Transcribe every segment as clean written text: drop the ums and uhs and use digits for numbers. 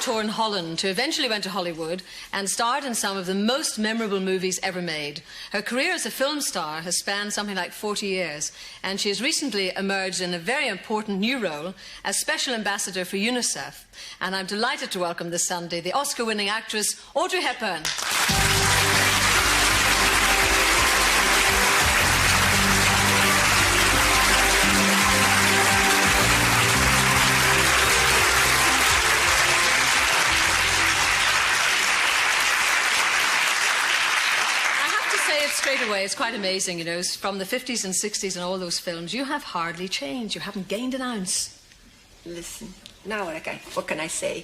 war-torn Holland, who eventually went to Hollywood and starred in some of the most memorable movies ever made. Her career as a film star has spanned something like 40 years, and she has recently emerged in a very important new role as Special Ambassador for UNICEF. And I'm delighted to welcome this Sunday the Oscar-winning actress Audrey Hepburn. Straight away, it's quite amazing, you know, from the 50s and 60s and all those films, you have hardly changed. You haven't gained an ounce. Listen, now what can I say?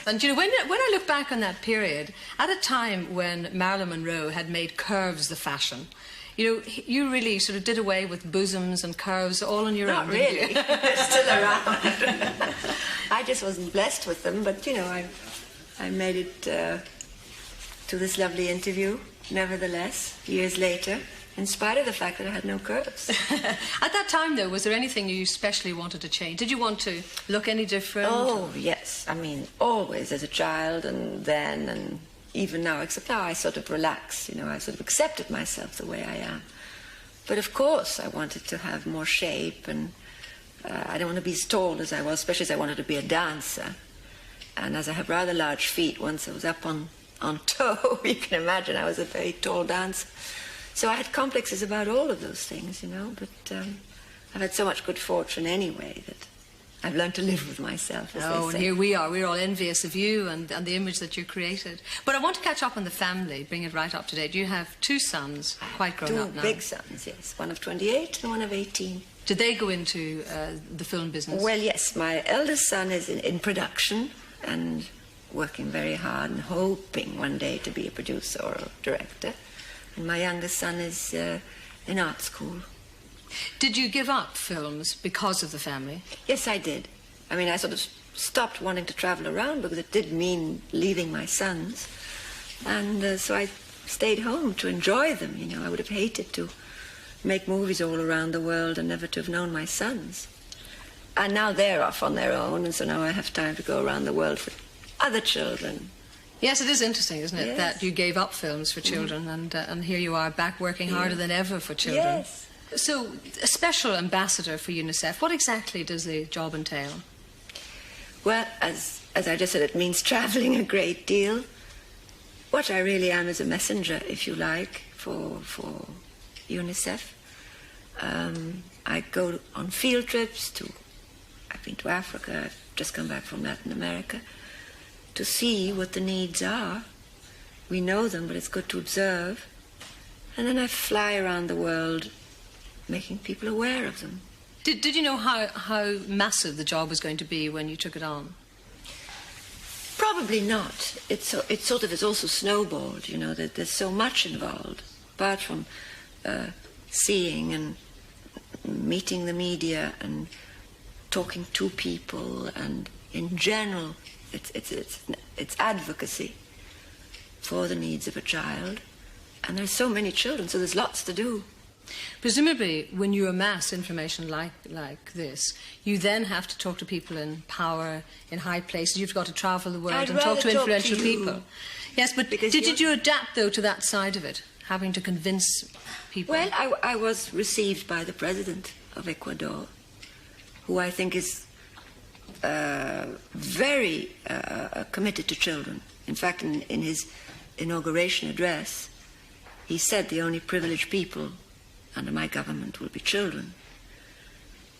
And, you know, when I look back on that period, at a time when Marilyn Monroe had made curves the fashion, you know, you really sort of did away with bosoms and curves all on your own. Not really. They're still around. I just wasn't blessed with them, but, you know, I made it to this lovely interview. Nevertheless, years later, in spite of the fact that I had no curves. At that time, though, was there anything you especially wanted to change? Did you want to look any different? Oh, yes. I mean, always as a child and then and even now, except now I sort of relax, you know, I sort of accepted myself the way I am. But of course, I wanted to have more shape and I don't want to be as tall as I was, especially as I wanted to be a dancer. And as I have rather large feet, once I was up on toe, you can imagine I was a very tall dancer. So I had complexes about all of those things, you know, but I've had so much good fortune anyway that I've learned to live with myself, as they say. And here we are. We're all envious of you and the image that you created. But I want to catch up on the family, bring it right up to date. You have two sons, quite grown up now. Two big sons, yes. One of 28 and one of 18. Did they go into the film business? Well, yes. My eldest son is in production and working very hard and hoping one day to be a producer or a director. And my youngest son is in art school. Did you give up films because of the family? Yes, I did. I mean, I sort of stopped wanting to travel around because it did mean leaving my sons. And so I stayed home to enjoy them, you know. I would have hated to make movies all around the world and never to have known my sons. And now they're off on their own, and so now I have time to go around the world for other children. Yes, it is interesting, isn't it, yes, that you gave up films for children and here you are back working harder than ever for children. Yes. So, a special ambassador for UNICEF, what exactly does the job entail? Well, as I just said, it means travelling a great deal. What I really am is a messenger, if you like, for UNICEF. I go on field trips I've been to Africa, I've just come back from Latin America, to see what the needs are. We know them, but it's good to observe. And then I fly around the world making people aware of them. Did you know how massive the job was going to be when you took it on? Probably not. It sort of has also snowballed, you know, that there's so much involved, apart from seeing and meeting the media and talking to people, and in general it's advocacy for the needs of a child. And there's so many children, so there's lots to do. Presumably, when you amass information like this, you then have to talk to people in power, in high places. You've got to travel the world and talk to influential people. Yes, but did you adapt, though, to that side of it, having to convince people? Well, I was received by the president of Ecuador, who I think is very committed to children. In fact, in his inauguration address, he said the only privileged people under my government will be children.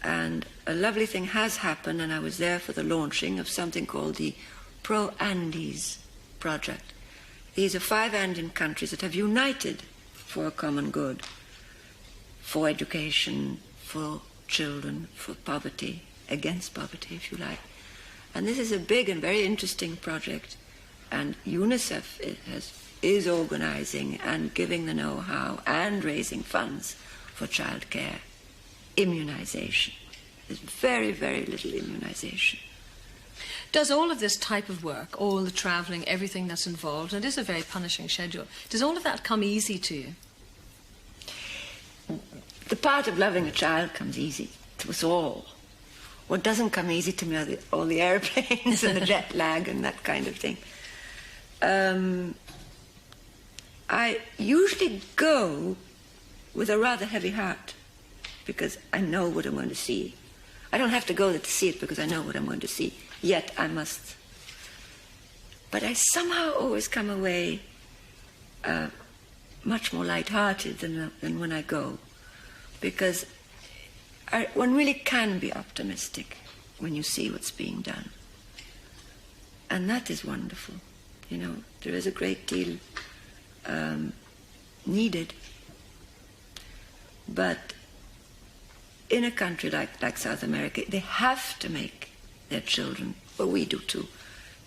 And a lovely thing has happened, and I was there for the launching of something called the Pro-Andes project. These are 5 Andean countries that have united for a common good, for education, for children, for poverty, against poverty, if you like. And this is a big and very interesting project, and UNICEF is organizing and giving the know-how and raising funds for childcare. Immunization. There's very, very little immunization. Does all of this type of work, all the travelling, everything that's involved, and it is a very punishing schedule, does all of that come easy to you? The part of loving a child comes easy to us all. What doesn't come easy to me are all the airplanes and the jet lag and that kind of thing. I usually go with a rather heavy heart because I know what I'm going to see. I don't have to go there to see it because I know what I'm going to see. Yet I must. But I somehow always come away much more light-hearted than when I go, because one really can be optimistic when you see what's being done. And that is wonderful. You know, there is a great deal needed. But in a country like South America, they have to make their children, well, we do too.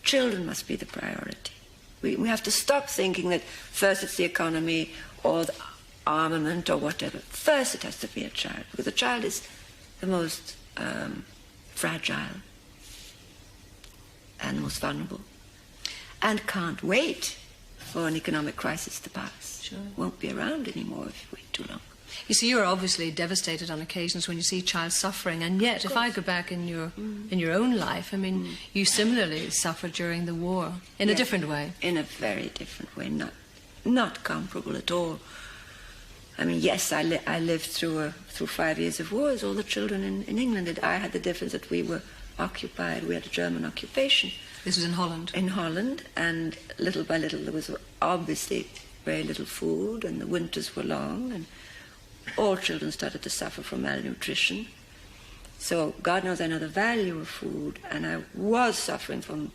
Children must be the priority. We have to stop thinking that first it's the economy or the armament or whatever. First it has to be a child, because a child is the most fragile and the most vulnerable and can't wait for an economic crisis to pass. Sure. Won't be around anymore if you wait too long. You see, you're obviously devastated on occasions when you see child suffering, and yet, if I go back in your own life, I mean, you similarly suffered during the war in a different way. In a very different way, not comparable at all. I mean, yes, I lived through 5 years of war, as all the children in England did. I had the difference that we were occupied. We had a German occupation. This was in Holland. In Holland, and little by little there was obviously very little food, and the winters were long, and all children started to suffer from malnutrition. So God knows I know the value of food, and I was suffering from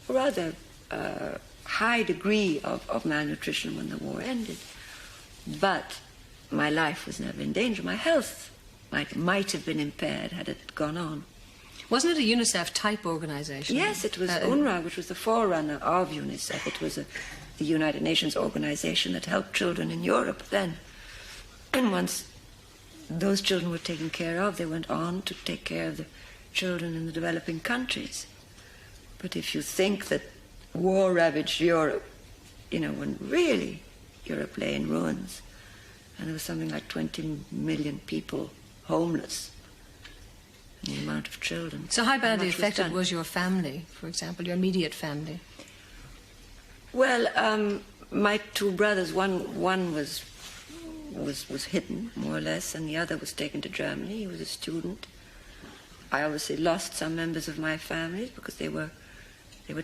a rather high degree of malnutrition when the war ended. But my life was never in danger. My health might have been impaired had it gone on. Wasn't it a UNICEF-type organisation? Yes, it was UNRWA, which was the forerunner of UNICEF. It was the United Nations organisation that helped children in Europe then. And once those children were taken care of, they went on to take care of the children in the developing countries. But if you think that war ravaged Europe, you know, when really Europe lay in ruins, and there was something like 20 million people homeless, and the amount of children. So how badly affected was your family, for example, your immediate family? Well, my two brothers, one was hidden, more or less, and the other was taken to Germany. He was a student. I obviously lost some members of my family because they were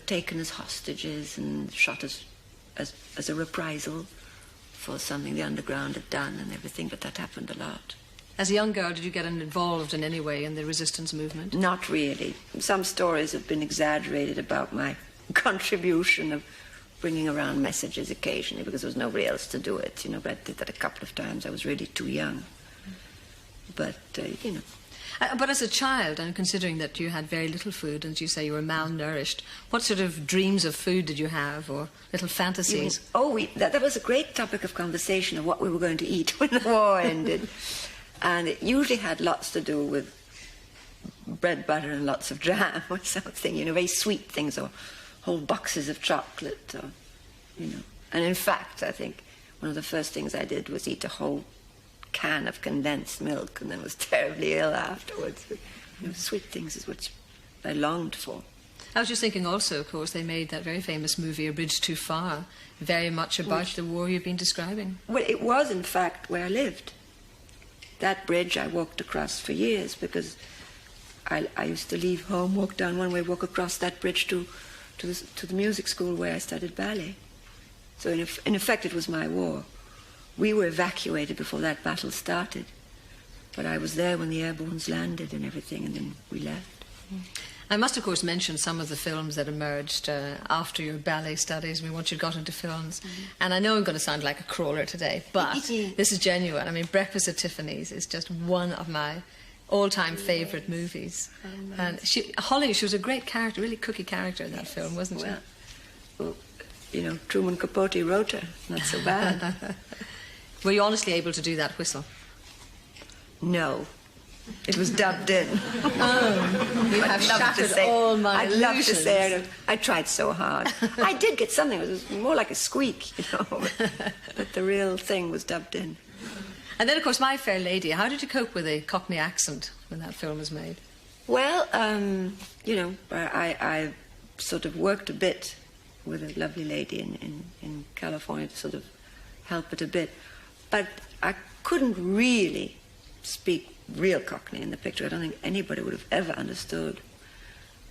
taken as hostages and shot as a reprisal for something the underground had done and everything, but that happened a lot. As a young girl, did you get involved in any way in the resistance movement? Not really. Some stories have been exaggerated about my contribution of bringing around messages occasionally because there was nobody else to do it, you know, but I did that a couple of times. I was really too young. But, you know. But as a child, and considering that you had very little food, and you say you were malnourished, what sort of dreams of food did you have, or little fantasies? That was a great topic of conversation of what we were going to eat when the war ended. And it usually had lots to do with bread, butter, and lots of jam or something, you know, very sweet things, or whole boxes of chocolate, or, you know. And in fact, I think one of the first things I did was eat a whole can of condensed milk, and then was terribly ill afterwards. You know, sweet things is what I longed for. I was just thinking also, of course, they made that very famous movie, A Bridge Too Far, very much about the war you've been describing. Well, it was, in fact, where I lived. That bridge I walked across for years because I used to leave home, walk down one way, walk across that bridge to the music school where I studied ballet. So in effect it was my war. We were evacuated before that battle started, but I was there when the airbornes landed and everything, and then we left. I must of course mention some of the films that emerged after your ballet studies, I mean, once you got into films. And I know I'm going to sound like a crawler today, but this is genuine. I mean, Breakfast at Tiffany's is just one of my all-time favourite movies. And Holly, she was a great character, really cookie character in that film, wasn't she? Well, you know, Truman Capote wrote her. Not so bad. Were you honestly able to do that whistle? No. It was dubbed in. Oh, you have shattered all my illusions. I'd love to say it. I tried so hard. I did get something. It was more like a squeak, you know. But the real thing was dubbed in. And then, of course, My Fair Lady. How did you cope with a Cockney accent when that film was made? Well, you know, I sort of worked a bit with a lovely lady in California to sort of help it a bit. But I couldn't really speak real Cockney in the picture. I don't think anybody would have ever understood.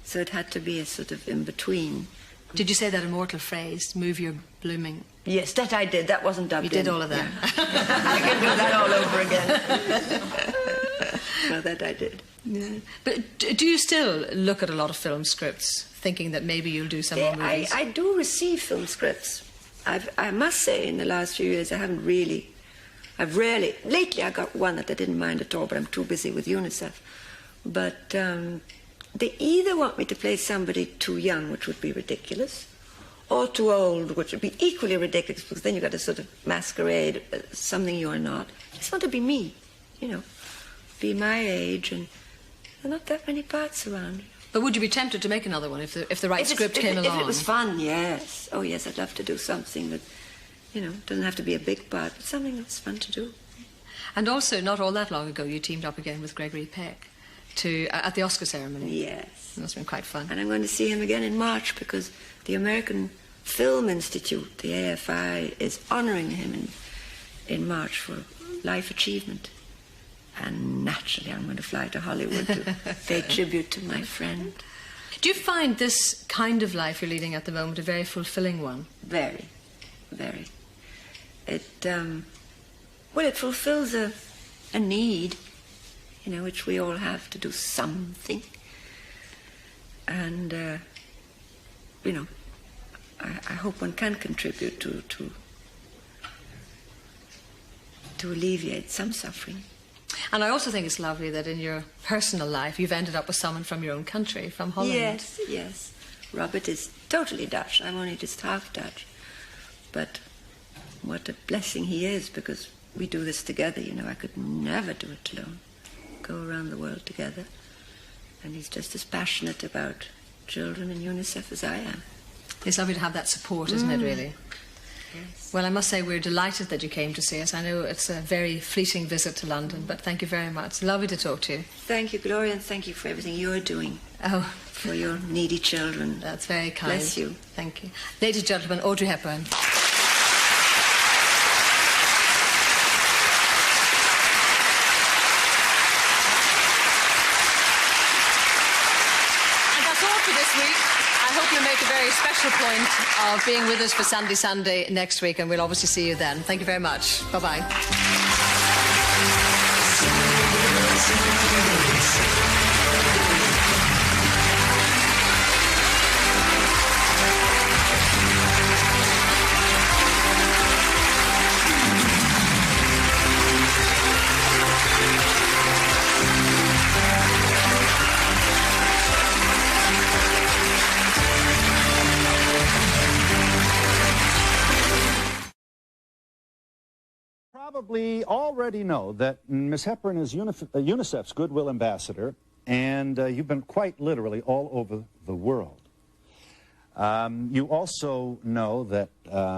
So it had to be a sort of in-between. Did you say that immortal phrase, move your blooming... Yes, that I did. That wasn't dubbed in. You did all of that. Yeah. I can do that all over again. No, that I did. Yeah. But do you still look at a lot of film scripts, thinking that maybe you'll do some more movies? I do receive film scripts. I must say, in the last few years, I've rarely... Lately, I got one that I didn't mind at all, but I'm too busy with UNICEF. But they either want me to play somebody too young, which would be ridiculous, or too old, which would be equally ridiculous, because then you've got to sort of masquerade something you're not. I just want to be me, you know, be my age, and there are not that many parts around. But would you be tempted to make another one if the right script came along? If it was fun, yes. Oh, yes, I'd love to do something that, you know, doesn't have to be a big part, but something that's fun to do. And also, not all that long ago, you teamed up again with Gregory Peck at the Oscar ceremony. Yes. It must have been quite fun. And I'm going to see him again in March, because the American Film Institute, the AFI, is honouring him in March for life achievement. And naturally, I'm going to fly to Hollywood to pay tribute to my friend. Do you find this kind of life you're leading at the moment a very fulfilling one? Very, very. It fulfills a need, you know, which we all have to do something. And, you know, I hope one can contribute to alleviate some suffering. And I also think it's lovely that in your personal life you've ended up with someone from your own country, from Holland. Yes, yes. Robert is totally Dutch. I'm only just half Dutch. But what a blessing he is, because we do this together, you know. I could never do it alone. Go around the world together. And he's just as passionate about children and UNICEF as I am. It's lovely to have that support, isn't it, really? Yes. Well, I must say we're delighted that you came to see us. I know it's a very fleeting visit to London, but thank you very much. Lovely to talk to you. Thank you, Gloria, and thank you for everything you're doing. Oh. For your needy children. That's very kind. Bless you. Thank you. Ladies and gentlemen, Audrey Hepburn. I hope you'll make a very special point of being with us for Sandy Sunday next week, and we'll obviously see you then. Thank you very much. Bye-bye. Probably already know that Ms. Hepburn is UNICEF's Goodwill Ambassador, and you've been quite literally all over the world. You also know that,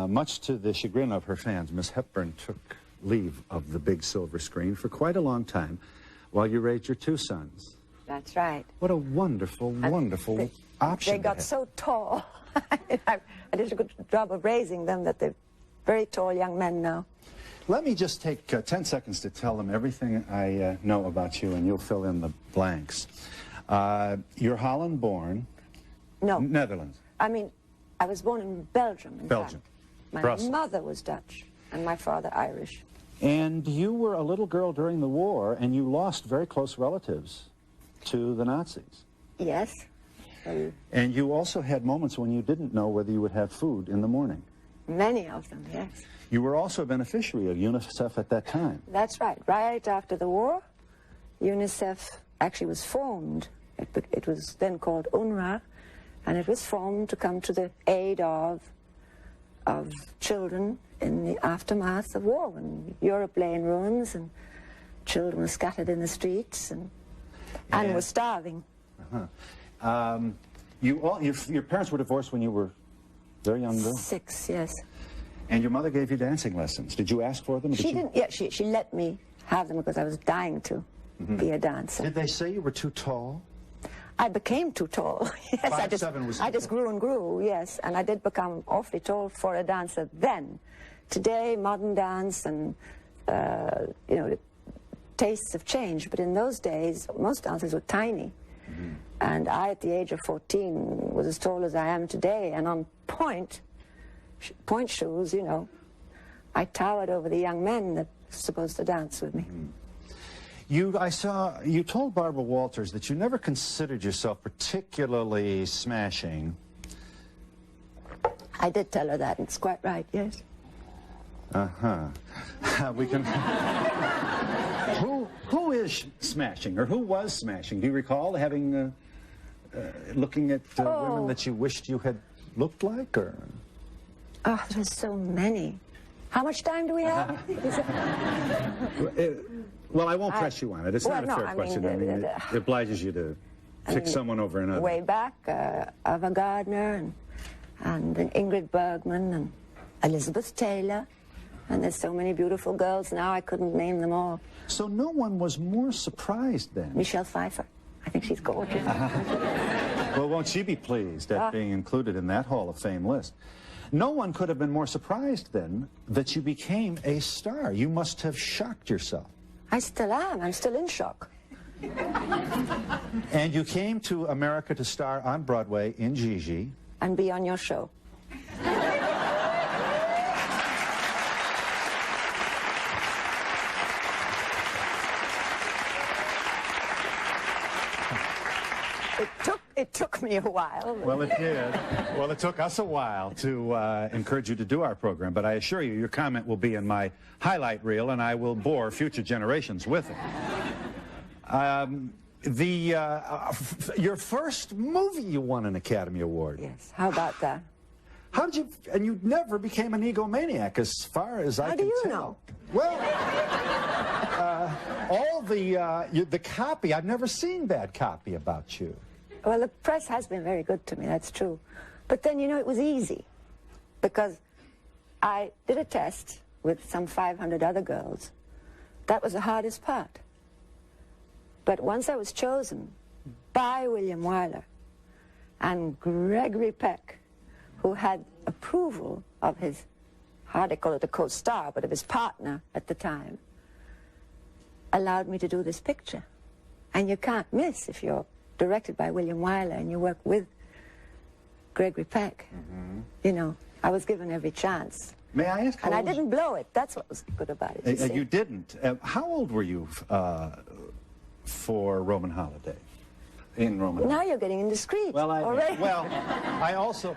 much to the chagrin of her fans, Ms. Hepburn took leave of the big silver screen for quite a long time while you raised your two sons. That's right. What a wonderful, wonderful option. They got so tall. I did a good job of raising them that they're very tall young men now. Let me just take 10 seconds to tell them everything I know about you, and you'll fill in the blanks. You're Holland-born. No. Netherlands. I mean, I was born in Belgium. Belgium. My Brussels. mother was Dutch, and my father Irish. And you were a little girl during the war, and you lost very close relatives to the Nazis. Yes. And you also had moments when you didn't know whether you would have food in the morning. Many of them, yes. You were also a beneficiary of UNICEF at that time. That's right. Right after the war, UNICEF actually was formed. It was then called UNRWA, and it was formed to come to the aid of children in the aftermath of war, when Europe lay in ruins and children were scattered in the streets and were starving. Your parents were divorced when you were very young girl? 6, yes. And your mother gave you dancing lessons. Did you ask for them? She didn't. Yeah, she let me have them because I was dying to be a dancer. Did they say you were too tall? I became too tall. Yes, 5'7" was I just grew and grew, yes. And I did become awfully tall for a dancer then. Today, modern dance and, you know, tastes have changed. But in those days, most dancers were tiny. Mm-hmm. And I, at the age of 14, was as tall as I am today. And on point shoes, you know, I towered over the young men that were supposed to dance with me. Mm-hmm. I saw, you told Barbara Walters that you never considered yourself particularly smashing. I did tell her that, and it's quite right, yes. Uh-huh. We can... Who is smashing, or who was smashing? Do you recall having, looking at women that you wished you had looked like, or...? Oh, there's so many. How much time do we have? Well, I won't press you on it. It's not a fair question. I mean, it obliges you to pick someone over another. Way back, Ava Gardner and Ingrid Bergman and Elizabeth Taylor. And there's so many beautiful girls now, I couldn't name them all. So no one was more surprised then? Michelle Pfeiffer. I think she's gorgeous. Well, won't she be pleased at being included in that Hall of Fame list? No one could have been more surprised then that you became a star. You must have shocked yourself. I still am. I'm still in shock. And you came to America to star on Broadway in Gigi. And be on your show. It took me a while. Well, it did. Well, it took us a while to encourage you to do our program, but I assure you, your comment will be in my highlight reel, and I will bore future generations with it. Your first movie, you won an Academy Award. Yes, how about that? How did you, and you never became an egomaniac, as far as I can tell. How do you know? Well, all the copy, I've never seen bad copy about you. Well, the press has been very good to me, that's true. But then, you know, it was easy, because I did a test with some 500 other girls. That was the hardest part. But once I was chosen by William Wyler and Gregory Peck, who had approval of his, how they call it, a co-star, but of his partner at the time, allowed me to do this picture. And you can't miss if you're directed by William Wyler and you work with Gregory Peck. Mm-hmm. You know, I was given every chance. May I ask? And I didn't blow it. That's what was good about it. You didn't. How old were you for Roman Holiday? In Roman. Now you're getting indiscreet. Well, I also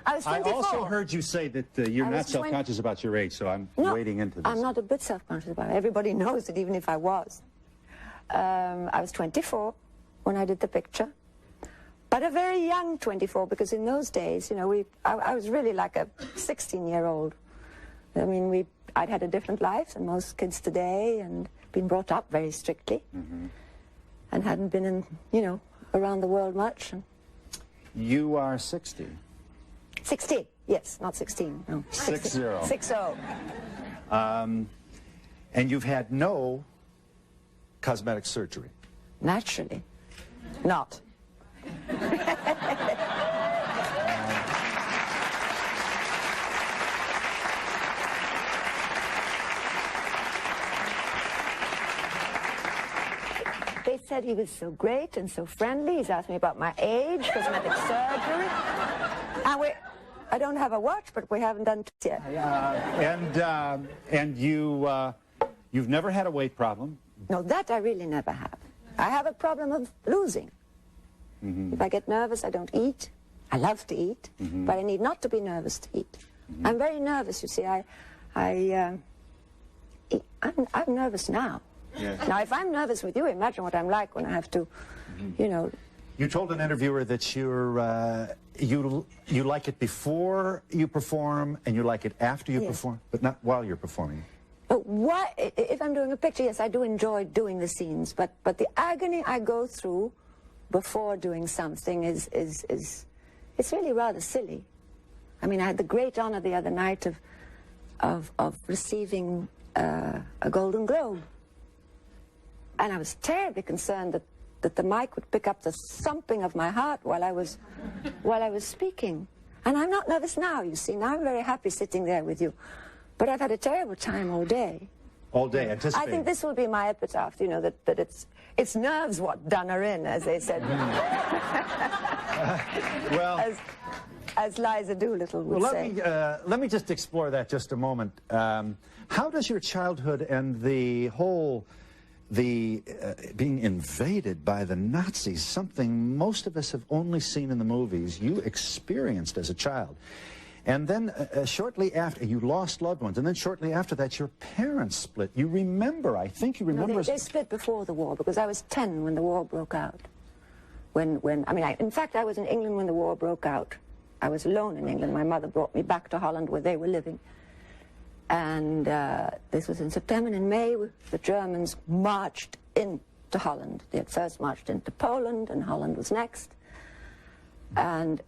heard you say that you're not self-conscious about your age, so I'm wading into this. I'm not a bit self-conscious about it. Everybody knows it, even if I was. I was 24 when I did the picture. But a very young 24, because in those days, you know, I was really like a 16-year-old. I mean, I'd had a different life than most kids today and been brought up very strictly. Mm-hmm. And hadn't been in, you know, around the world much. And you are 60. 60, yes, not 16. No, 60. 60. And you've had no cosmetic surgery? Naturally. Not. They said he was so great and so friendly. He's asked me about my age, cosmetic surgery. And I don't have a watch, but we haven't done it yet. And you've never had a weight problem? No, that I really never have. I have a problem of losing. Mm-hmm. If I get nervous, I don't eat. I love to eat, but I need not to be nervous to eat. Mm-hmm. I'm very nervous, you see. I'm nervous now. Yes. Now, if I'm nervous with you, imagine what I'm like when I have to, you know. You told an interviewer that you like it before you perform and you like it after you perform, but not while you're performing. If I'm doing a picture, yes, I do enjoy doing the scenes, but the agony I go through before doing something is it's really rather silly. I mean, I had the great honor the other night of receiving a Golden Globe. And I was terribly concerned that that the mic would pick up the thumping of my heart while I was speaking. And I'm not nervous now, you see. Now I'm very happy sitting there with you. But I've had a terrible time all day. All day, anticipating. I think this will be my epitaph, you know, that it's nerves what done her in, as they said. Well, as Liza Doolittle would say. Let me just explore that just a moment. How does your childhood and the whole, being invaded by the Nazis, something most of us have only seen in the movies, you experienced as a child. And then shortly after, you lost loved ones, and then shortly after that, your parents split. You remember, I think you remember... No, they split before the war, because I was 10 when the war broke out. In fact, I was in England when the war broke out. I was alone in England. My mother brought me back to Holland where they were living. And this was in September, and in May, the Germans marched into Holland. They had first marched into Poland, and Holland was next. And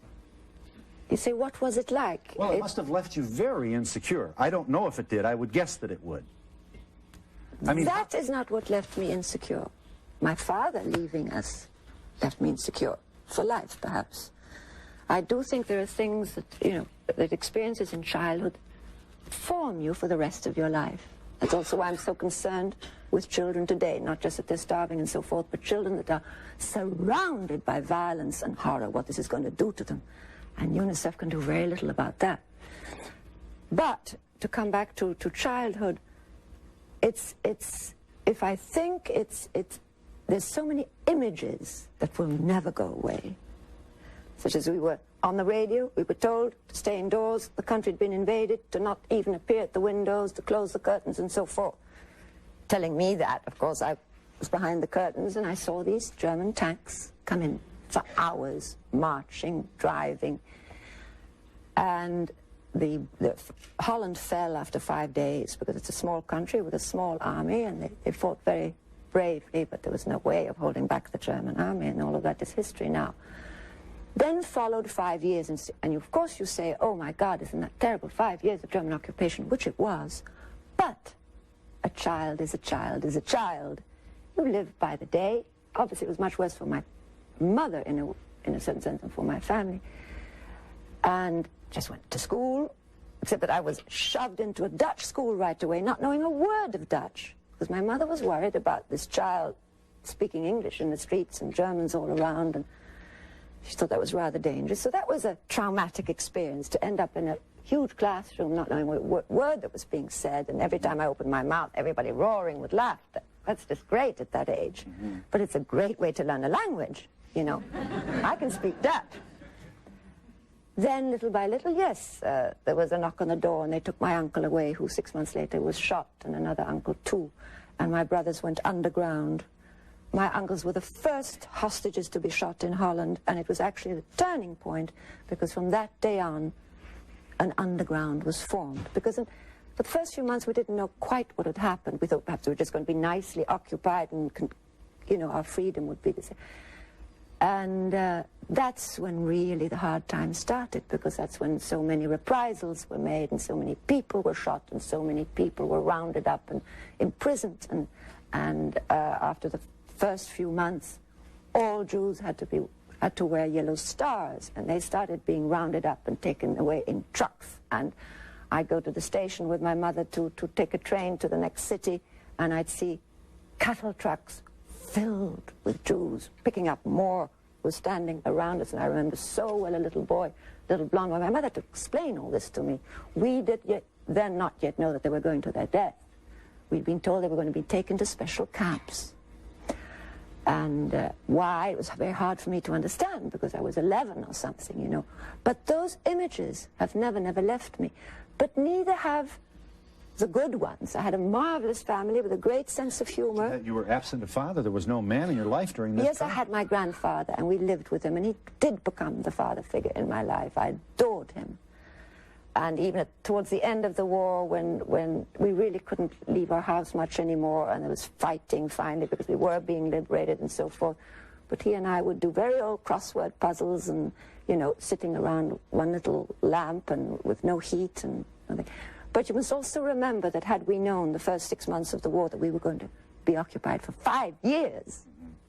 you say, what was it like? Well, it must have left you very insecure. I don't know if it did. I would guess that it would. I mean, that is not what left me insecure. My father leaving us left me insecure. For life, perhaps. I do think there are things that, you know, that experiences in childhood form you for the rest of your life. That's also why I'm so concerned with children today, not just that they're starving and so forth, but children that are surrounded by violence and horror, what this is going to do to them. And UNICEF can do very little about that. But to come back to childhood, if I think there's so many images that will never go away. Such as we were on the radio, we were told to stay indoors, the country had been invaded, to not even appear at the windows, to close the curtains and so forth. Telling me that, of course, I was behind the curtains and I saw these German tanks come in for hours, marching, driving. And the Holland fell after 5 days because it's a small country with a small army, and they fought very bravely, but there was no way of holding back the German army, and all of that is history now. Then followed 5 years, and of course you say, oh my God, isn't that terrible, 5 years of German occupation, which it was. But a child is a child is a child. You live by the day. Obviously it was much worse for my mother in a certain sense than for my family. And just went to school, except that I was shoved into a Dutch school right away, not knowing a word of Dutch, because my mother was worried about this child speaking English in the streets and Germans all around, and she thought that was rather dangerous. So that was a traumatic experience, to end up in a huge classroom not knowing what word that was being said, and every time I opened my mouth, everybody roaring with laughter. That's just great at that age. Mm-hmm. But it's a great way to learn a language, you know. I can speak Dutch. Then, little by little, yes, there was a knock on the door, and they took my uncle away, who 6 months later was shot, and another uncle too. And my brothers went underground. My uncles were the first hostages to be shot in Holland, and it was actually the turning point, because from that day on, an underground was formed. Because for the first few months, we didn't know quite what had happened. We thought perhaps we were just going to be nicely occupied, and, you know, our freedom would be the same. And that's when really the hard times started, because that's when so many reprisals were made, and so many people were shot, and so many people were rounded up and imprisoned. And after the first few months, all Jews had to wear yellow stars, and they started being rounded up and taken away in trucks. And I'd go to the station with my mother to take a train to the next city, and I'd see cattle trucks filled with Jews, picking up more, was standing around us. And I remember so well a little boy, little blonde boy. My mother had to explain all this to me. We did then not yet know that they were going to their death. We'd been told they were going to be taken to special camps. And why, it was very hard for me to understand, because I was 11 or something, you know. But those images have never left me. But neither have the good ones. I had a marvelous family with a great sense of humor. You were absent a father. There was no man in your life during this time? Yes, I had my grandfather, and we lived with him, and he did become the father figure in my life. I adored him. And even towards the end of the war, when we really couldn't leave our house much anymore, and there was fighting finally because we were being liberated and so forth, but he and I would do very old crossword puzzles, and, you know, sitting around one little lamp and with no heat and nothing. But you must also remember that had we known the first 6 months of the war that we were going to be occupied for 5 years,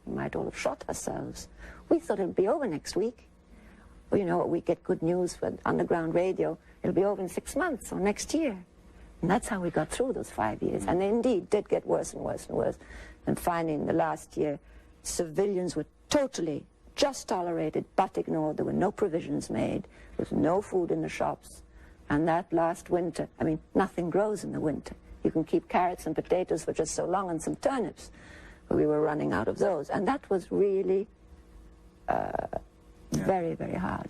We might all have shot ourselves. We thought it would be over next week. Well, you know, we get good news with underground radio. It'll be over in 6 months or next year. And that's how we got through those 5 years. And they indeed did get worse and worse and worse. And finally, in the last year, civilians were totally just tolerated but ignored. There were no provisions made. There was no food in the shops. And that last winter, I mean, nothing grows in the winter. You can keep carrots and potatoes for just so long and some turnips. But we were running out of those. And that was really very, very hard.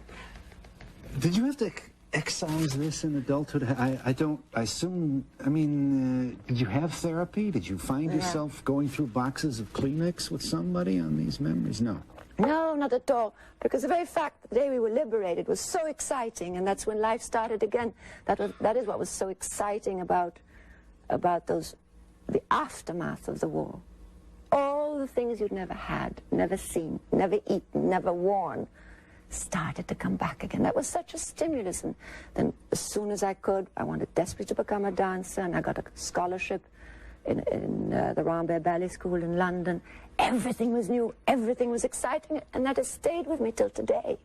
Did you have to excise this in adulthood? I assume, I mean, did you have therapy? Did you find yourself going through boxes of Kleenex with somebody on these memories? No. No, not at all. Because the very fact that the day we were liberated was so exciting, and that's when life started again. That is what was so exciting about the aftermath of the war. All the things you'd never had, never seen, never eaten, never worn, started to come back again. That was such a stimulus. And then as soon as I could, I wanted desperately to become a dancer, and I got a scholarship in the Rambert Ballet School in London. Everything was new, everything was exciting, and that has stayed with me till today.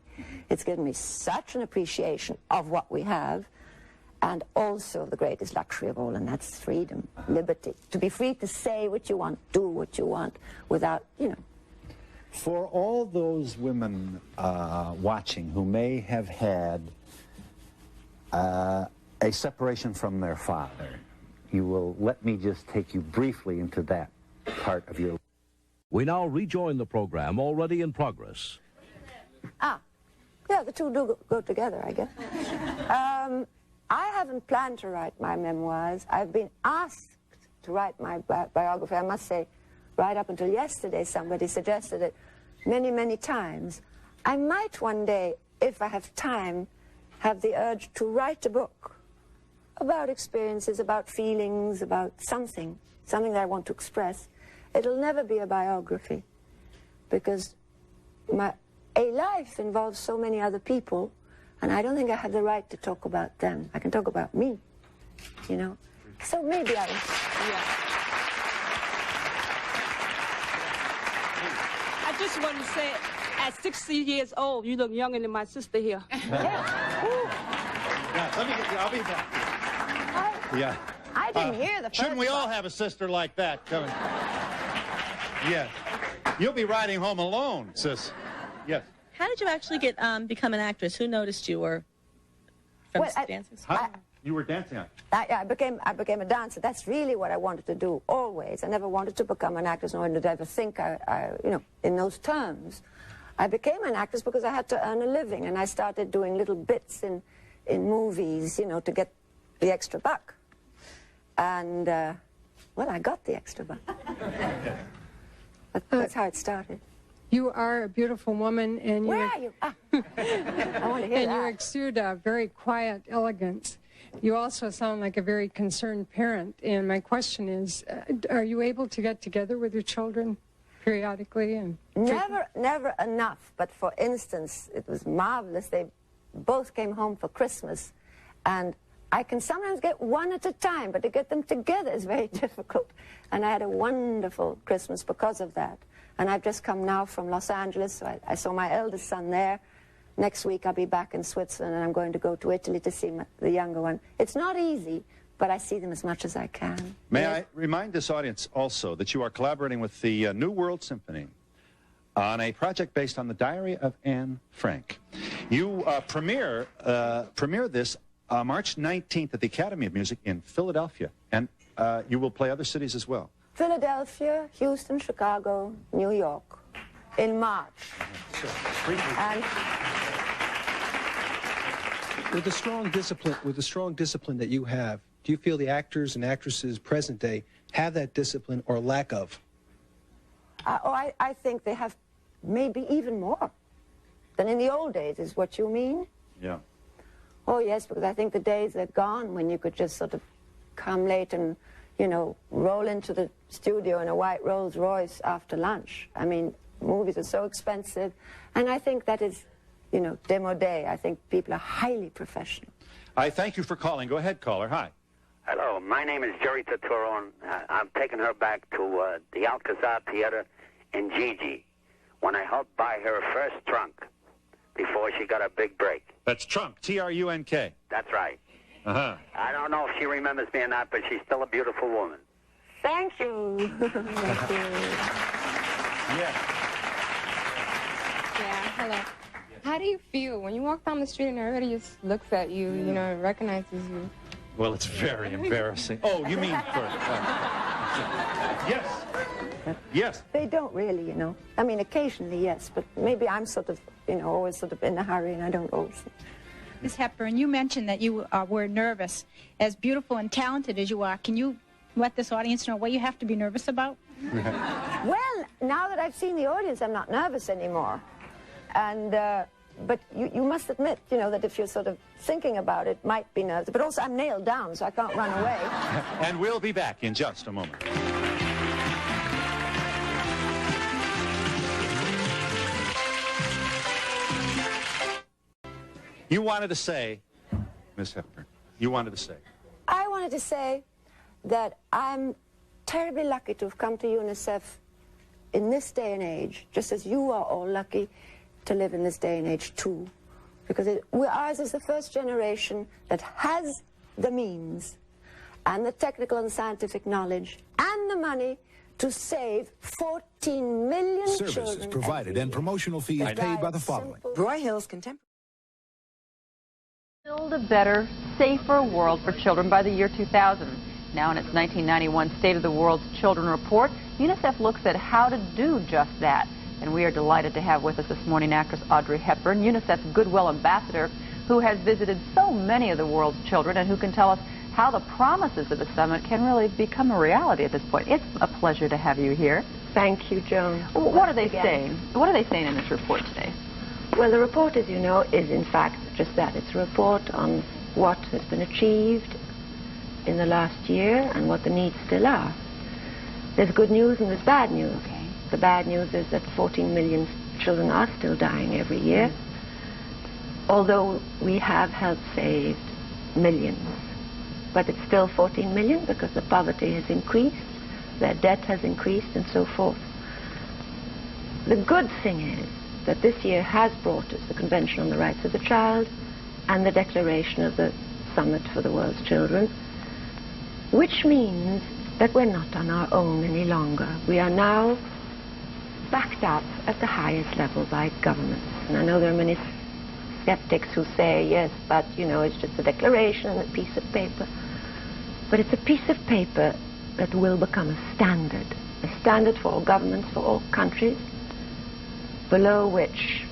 It's given me such an appreciation of what we have, and also the greatest luxury of all, and that's freedom, liberty. To be free to say what you want, do what you want, without, you know. For all those women watching who may have had a separation from their father, you will let me just take you briefly into that part of your life. We now rejoin the program already in progress. Yeah, the two do go together, I guess. I haven't planned to write my memoirs. I've been asked to write my biography. I must say, right up until yesterday, somebody suggested it many, many times. I might one day, if I have time, have the urge to write a book about experiences, about feelings, about something that I want to express. It'll never be a biography, because a life involves so many other people, and I don't think I have the right to talk about them. I can talk about me, you know. So maybe I will, yeah. I just want to say, at 60 years old, you look younger than my sister here. Yeah, let me get you. I'll be back. Yeah. I didn't hear the first Shouldn't we all part. have a sister like that coming? Yeah. You'll be riding home alone, sis. Yes. How did you actually become an actress? Who noticed you, or from dances? You were dancing on. I became a dancer. That's really what I wanted to do, always. I never wanted to become an actress, nor did I ever think, you know, in those terms. I became an actress because I had to earn a living, and I started doing little bits in movies, you know, to get the extra buck. And, well, I got the extra buck. That's how it started. You are a beautiful woman, and Where are you? I want to hear and that. you exude a very quiet elegance. You also sound like a very concerned parent, and my question is, are you able to get together with your children periodically? And Never enough. But for instance, it was marvelous. They both came home for Christmas, and I can sometimes get one at a time, but to get them together is very difficult. And I had a wonderful Christmas because of that. And I've just come now from Los Angeles, so I saw my eldest son there. Next week I'll be back in Switzerland, and I'm going to go to Italy to see the younger one. It's not easy, but I see them as much as I can. May I remind this audience also that you are collaborating with the New World Symphony on a project based on the diary of Anne Frank. You premiere this March 19th at the Academy of Music in Philadelphia, and you will play other cities as well. Philadelphia, Houston, Chicago, New York, in March. And with the strong discipline that you have, do you feel the actors and actresses present day have that discipline or lack of? I think they have maybe even more than in the old days, is what you mean? Yeah. Oh, yes, because I think the days are gone when you could just sort of come late and, you know, roll into the studio in a white Rolls Royce after lunch. I mean, movies are so expensive, and I think that is, you know, démodé. I think people are highly professional. I thank you for calling. Go ahead, caller. Hi. Hello, my name is Jerry Turturro, and I'm taking her back to the Alcazar Theater in Gigi when I helped buy her first trunk before she got a big break. That's Trunk, T-R-U-N-K. That's right. Uh-huh. I don't know if she remembers me or not, but she's still a beautiful woman. Thank you. Thank you. Yes. Yeah, hello. How do you feel when you walk down the street and everybody just looks at you, you know, and recognizes you? Well, it's very embarrassing. Oh, you mean for... yes. Yes. They don't really, you know. I mean, occasionally, yes, but maybe I'm sort of, you know, always sort of in a hurry and I don't always... Ms. Hepburn, you mentioned that you were nervous. As beautiful and talented as you are, can you let this audience know what you have to be nervous about? Well, now that I've seen the audience, I'm not nervous anymore. And, but you must admit, you know, that if you're sort of thinking about it, might be nervous. But also I'm nailed down, so I can't run away. And we'll be back in just a moment. You wanted to say, Miss Hepburn, you wanted to say. I wanted to say that I'm terribly lucky to have come to UNICEF in this day and age, just as you are all lucky to live in this day and age too, because ours is the first generation that has the means and the technical and scientific knowledge and the money to save 14 million Services children provided and promotional fees paid by the following. Roy Hill's Contemporary. Build a better, safer world for children by the year 2000. Now in its 1991 State of the World's Children Report, UNICEF looks at how to do just that. And we are delighted to have with us this morning actress Audrey Hepburn, UNICEF's Goodwill Ambassador, who has visited so many of the world's children and who can tell us how the promises of the summit can really become a reality at this point. It's a pleasure to have you here. Thank you, Joan. What are they saying? What are they saying in this report today? Well, the report, as you know, is in fact just that. It's a report on what has been achieved in the last year and what the needs still are. There's good news and there's bad news. Okay. The bad news is that 14 million children are still dying every year, although we have helped save millions. But it's still 14 million because the poverty has increased, their debt has increased, and so forth. The good thing is that this year has brought us the Convention on the Rights of the Child and the declaration of the Summit for the World's Children, which means that we're not on our own any longer. We are now backed up at the highest level by governments. And I know there are many skeptics who say, yes, but, you know, it's just a declaration and a piece of paper. But it's a piece of paper that will become a standard for all governments, for all countries, below which,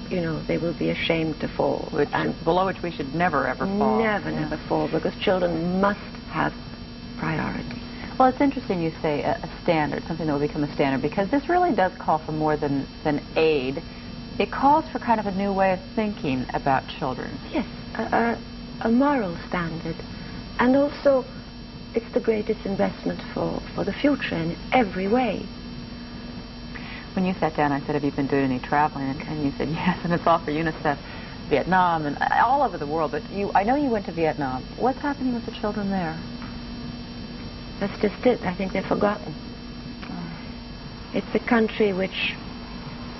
you know, they will be ashamed to fall. And below which we should never, ever fall. Never fall, because children must have priority. Well, it's interesting you say a standard, something that will become a standard, because this really does call for more than aid. It calls for kind of a new way of thinking about children. Yes, a moral standard. And also, it's the greatest investment for the future in every way. When you sat down, I said, have you been doing any traveling? And you said, yes, and it's all for UNICEF, Vietnam, and all over the world. But I know you went to Vietnam. What's happening with the children there? That's just it. I think they're forgotten. It's a country which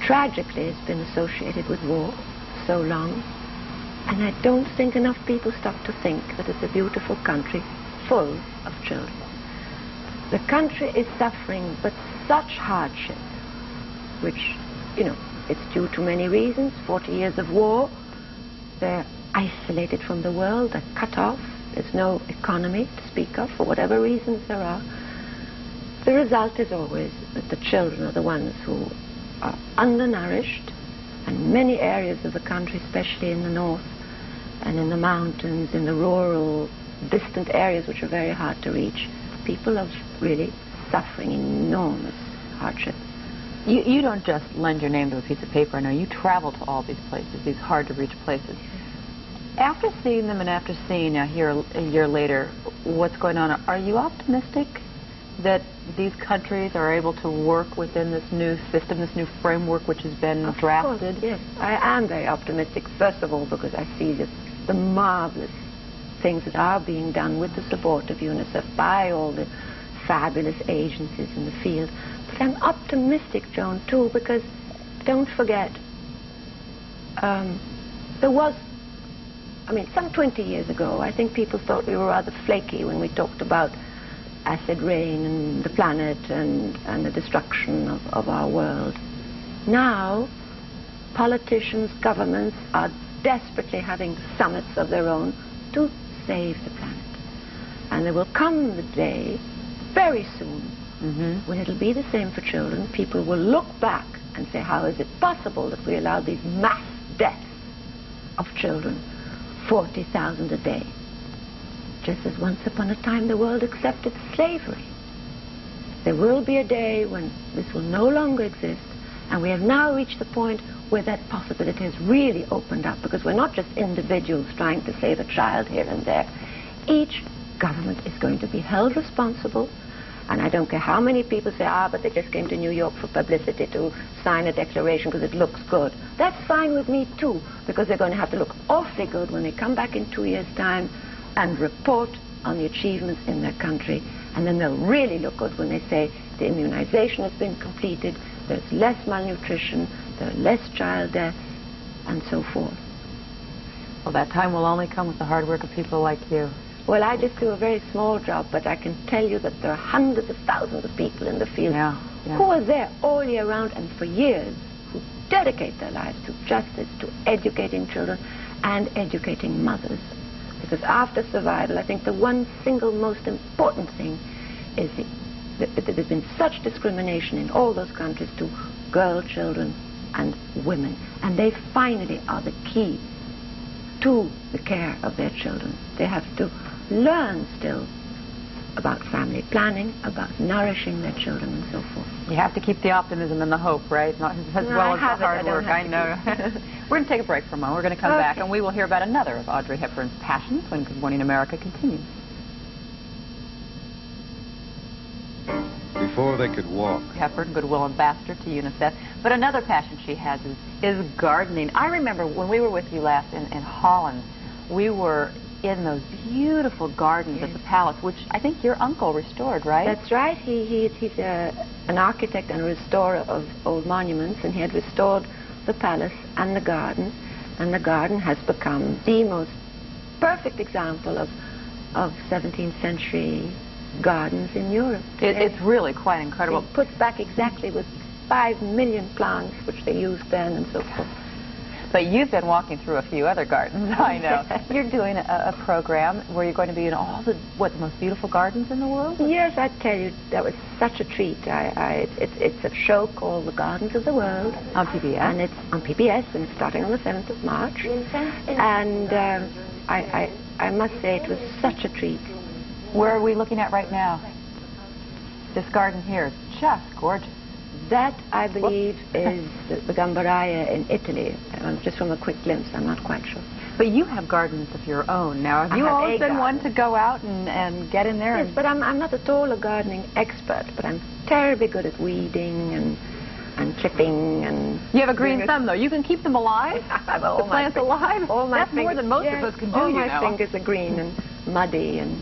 tragically has been associated with war so long. And I don't think enough people stop to think that it's a beautiful country full of children. The country is suffering but such hardship, which, you know, it's due to many reasons. 40 years of war. They're isolated from the world. They're cut off. There's no economy to speak of, for whatever reasons there are. The result is always that the children are the ones who are undernourished, and many areas of the country, especially in the north and in the mountains, in the rural, distant areas which are very hard to reach, people are really suffering enormous hardships. You don't just lend your name to a piece of paper. I know you travel to all these places, these hard-to-reach places. After seeing them and after seeing now here a year later what's going on, are you optimistic that these countries are able to work within this new system, this new framework which has been drafted? Of course, yes. I am very optimistic, first of all, because I see the marvelous things that are being done with the support of UNICEF by all the fabulous agencies in the field. But I'm optimistic, Joan, too, because don't forget, there was, I mean, some 20 years ago, I think people thought we were rather flaky when we talked about acid rain and the planet and the destruction of our world. Now, politicians, governments are desperately having summits of their own to save the planet. And there will come the day, very soon, when it'll be the same for children. People will look back and say, how is it possible that we allowed these mass deaths of children, 40,000 a day? Just as once upon a time the world accepted slavery. There will be a day when this will no longer exist, and we have now reached the point where that possibility has really opened up, because we're not just individuals trying to save a child here and there. Each government is going to be held responsible, and I don't care how many people say, but they just came to New York for publicity to sign a declaration because it looks good. That's fine with me too, because they're going to have to look awfully good when they come back in 2 years' time and report on the achievements in their country. And then they'll really look good when they say the immunization has been completed, there's less malnutrition, there are less child deaths, and so forth. Well, that time will only come with the hard work of people like you. Well, I just do a very small job, but I can tell you that there are hundreds of thousands of people in the field who are there all year round and for years, who dedicate their lives to justice, to educating children and educating mothers. Because after survival, I think the one single most important thing is that there's been such discrimination in all those countries to girl children and women, and they finally are the key to the care of their children. They have to learn still about family planning, about nourishing their children, and so forth. You have to keep the optimism and the hope, right? Not as well as the hard work, I know. We're going to take a break for a moment. We're going to come back, and we will hear about another of Audrey Hepburn's passions when Good Morning America continues. Before they could walk. Hepburn, Goodwill Ambassador to UNICEF. But another passion she has is gardening. I remember when we were with you last in Holland, we were in those beautiful gardens at the palace, which I think your uncle restored, right? That's right. He's an architect and restorer of old monuments, and he had restored the palace and the garden has become the most perfect example of 17th century gardens in Europe. It's really quite incredible. It's put back exactly with 5 million plants, which they used then, and so forth. But you've been walking through a few other gardens, I know. You're doing a program where you're going to be in all the most beautiful gardens in the world? Yes, I tell you, that was such a treat. It's a show called The Gardens of the World. On PBS? And it's on PBS, and it's starting on the 7th of March. And I must say it was such a treat. Where are we looking at right now? This garden here is just gorgeous. That, I believe, is the Gambaraya in Italy. Just from a quick glimpse, I'm not quite sure. But you have gardens of your own now. Have you always been one to go out and get in there? Yes, but I'm not at all a gardening expert, but I'm terribly good at weeding and clipping and... You have a green thumb, though. You can keep them alive? The plants alive? That's more than most of us can do, all my fingers are green and muddy and...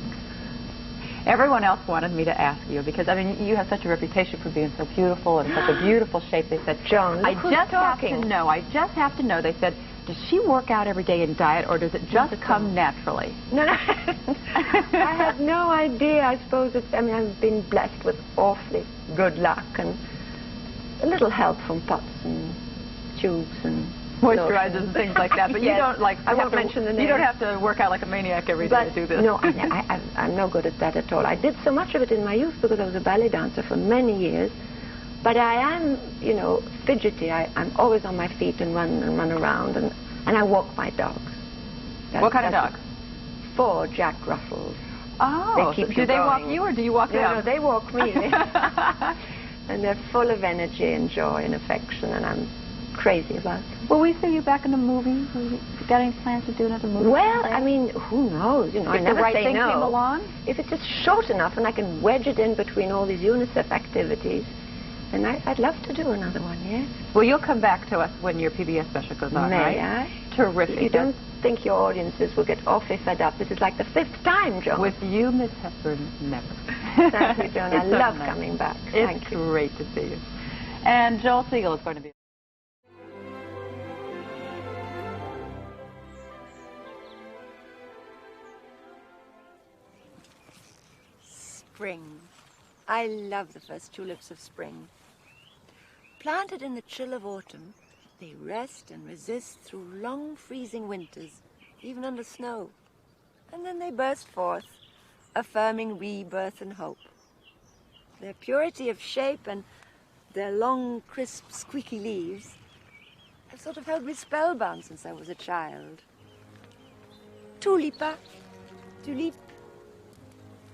Everyone else wanted me to ask you, because, I mean, you have such a reputation for being so beautiful and such a beautiful shape. They said, Joan, I just have to know, they said, does she work out every day and diet, or does it just come naturally? No. I have no idea. I suppose I've been blessed with awfully good luck and a little help from pots and tubes and moisturizers and things like that, but yes. You don't I won't mention the name. You don't have to work out like a maniac every day to do this. No, I'm no good at that at all. I did so much of it in my youth because I was a ballet dancer for many years, but I am, fidgety. I'm always on my feet and run around, and I walk my dogs. What kind of dogs? 4 Jack Russells. Oh, do they walk you or do you walk them? No, they walk me. And they're full of energy and joy and affection, and I'm crazy about them. Will we see you back in the movie? You got any plans to do another movie? Well, I mean, who knows? If I never the right say thing no. came along? If it's just short enough and I can wedge it in between all these UNICEF activities, then I'd love to do another one, yes. Well, you'll come back to us when your PBS special goes on, right? May I? Terrific. You don't think your audiences will get awfully fed up. This is like the 5th time, Joan. With you, Miss Hepburn, never. Thank you, Joan. I love coming back. It's great to see you. And Joel Siegel is going to be... Spring. I love the first tulips of spring. Planted in the chill of autumn, they rest and resist through long freezing winters, even under snow. And then they burst forth, affirming rebirth and hope. Their purity of shape and their long, crisp, squeaky leaves have sort of held me spellbound since I was a child. Tulipa, tulip,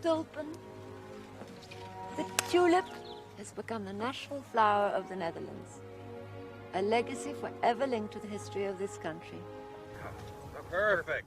tulpen. The tulip has become the national flower of the Netherlands, a legacy forever linked to the history of this country. Perfect.